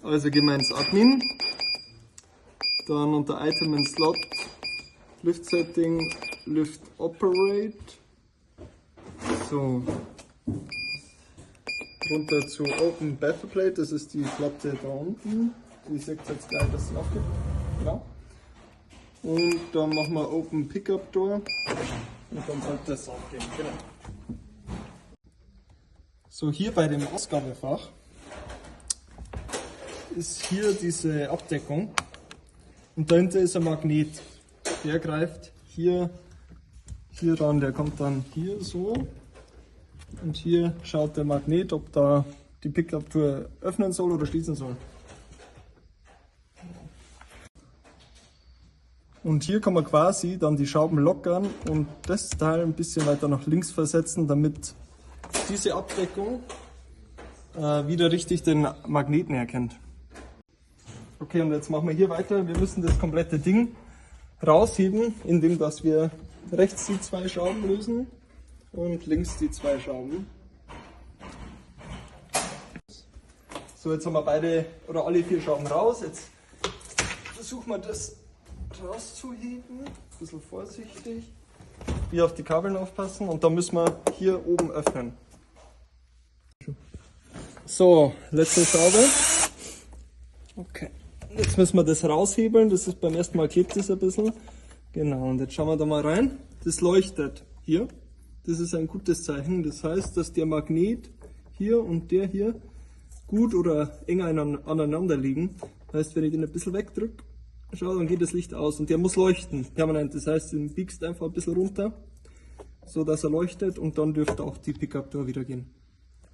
Also gehen wir ins Admin, dann unter Item and Slot, Lift Setting, Lift Operate, so, runter zu Open Battleplate, das ist die Platte da unten, die seht ihr jetzt gleich, dass es aufgeht, genau. Und dann machen wir Open Pickup Door und dann sollte das aufgehen, genau. So, hier bei dem Ausgabefach ist hier diese Abdeckung und dahinter ist ein Magnet. Der greift hier ran, der kommt dann hier so und hier schaut der Magnet, ob da die Pickup-Tour öffnen soll oder schließen soll. Und hier kann man quasi dann die Schrauben lockern und das Teil ein bisschen weiter nach links versetzen, damit diese Abdeckung wieder richtig den Magneten erkennt. Okay, und jetzt machen wir hier weiter. Wir müssen das komplette Ding rausheben, indem dass wir rechts die 2 Schrauben lösen und links die 2 Schrauben. So, jetzt haben wir beide oder alle 4 Schrauben raus. Jetzt versuchen wir das rauszuheben. Ein bisschen vorsichtig. Hier auf die Kabeln aufpassen und dann müssen wir hier oben öffnen. So, letzte Schraube. Okay. Jetzt müssen wir das raushebeln, das ist beim ersten Mal klebt es ein bisschen. Genau, und jetzt schauen wir da mal rein. Das leuchtet hier. Das ist ein gutes Zeichen. Das heißt, dass der Magnet hier und der hier gut oder enger aneinander liegen. Das heißt, wenn ich den ein bisschen wegdrücke, schau, dann geht das Licht aus und der muss leuchten, permanent. Das heißt, den biegst einfach ein bisschen runter, so dass er leuchtet und dann dürfte auch die Pickup-Tour wieder gehen.